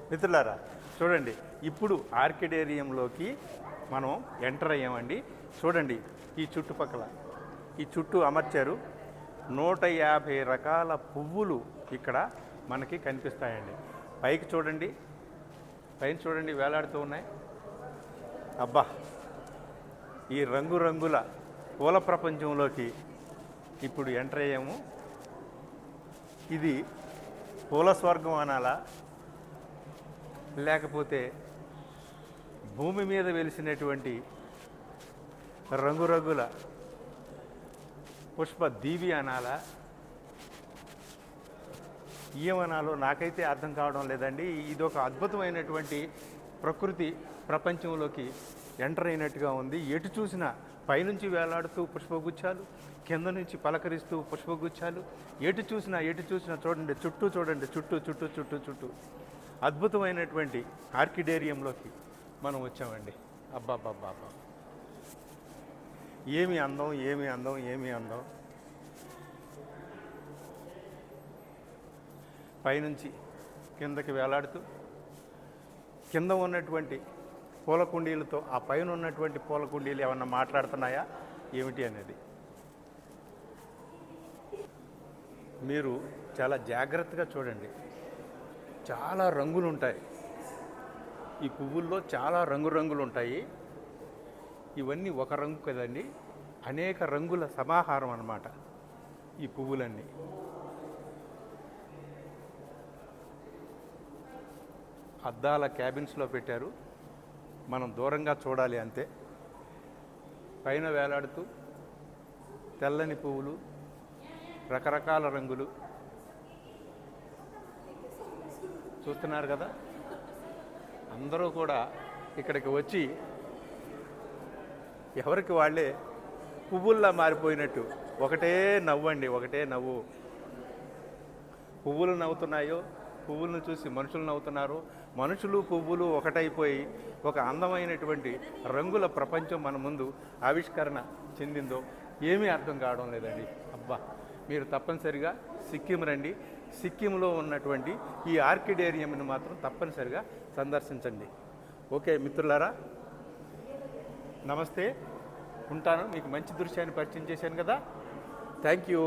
మిత్రులారా చూడండి, ఇప్పుడు ఆర్కిడేరియంలోకి మనం ఎంటర్ అయ్యామండి. చూడండి, ఈ చుట్టుపక్కల ఈ చుట్టూ అమర్చారు. 150 రకాల పువ్వులు ఇక్కడ మనకి కనిపిస్తాయండి. పైకి చూడండి, పైన చూడండి వేలాడుతూ ఉన్నాయి. అబ్బా, ఈ రంగురంగుల పూల ప్రపంచంలోకి ఇప్పుడు ఎంటర్ అయ్యాము. ఇది పూల స్వర్గం అనాలా, లేకపోతే భూమి మీద వెలిసినటువంటి రంగురంగుల పుష్ప దీవి అనాలా, ఏమనాలో నాకైతే అర్థం కావడం లేదండి. ఇది ఒక అద్భుతమైనటువంటి ప్రకృతి ప్రపంచంలోకి ఎంటర్ అయినట్టుగా ఉంది. ఎటు చూసినా పైనుంచి వేలాడుతూ పుష్పగుచ్చాలు, కింద నుంచి పలకరిస్తూ పుష్పగుచ్చాలు, ఎటు చూసినా చూడండి, చుట్టూ చూడండి, చుట్టూ అద్భుతమైనటువంటి ఆర్కిడేరియంలోకి మనం వచ్చామండి. అబ్బాబ్బాబ్బా, ఏమి అందం. పైనుంచి కిందకి వేలాడుతూ కింద ఉన్నటువంటి పూల కుండీలతో ఆ పైన ఉన్నటువంటి పూల కుండీలు ఏమన్నా మాట్లాడుతున్నాయా ఏమిటి అనేది మీరు చాలా జాగ్రత్తగా చూడండి. చాలా రంగులు ఉంటాయి ఈ పువ్వుల్లో, చాలా రంగులు ఉంటాయి. ఇవన్నీ ఒక రంగు కదండి, అనేక రంగుల సమాహారం అన్నమాట ఈ పువ్వులన్నీ. అద్దాల క్యాబిన్స్లో పెట్టారు, మనం దూరంగా చూడాలి అంతే. పైన వేలాడుతూ తెల్లని పువ్వులు, రకరకాల రంగులు చూస్తున్నారు కదా. అందరూ కూడా ఇక్కడికి వచ్చి ఎవరికి వాళ్ళే పువ్వుల్లా మారిపోయినట్టు ఒకటే నవ్వు. పువ్వులు నవ్వుతున్నాయో, పువ్వులను చూసి మనుషులు నవ్వుతున్నారు, మనుషులు పువ్వులు ఒకటైపోయి ఒక అందమైనటువంటి రంగుల ప్రపంచం మన ముందు ఆవిష్కరణ చెందిందో ఏమీ అర్థం కావడం లేదండి. అబ్బా, మీరు తప్పనిసరిగా సిక్కిం రండి. సిక్కింలో ఉన్నటువంటి ఈ ఆర్కిడేరియంని మాత్రం తప్పనిసరిగా సందర్శించండి. ఓకే మిత్రులారా, నమస్తే, ఉంటాను. మీకు మంచి దృశ్యాన్ని పరిచయం చేశాను కదా. Thank you.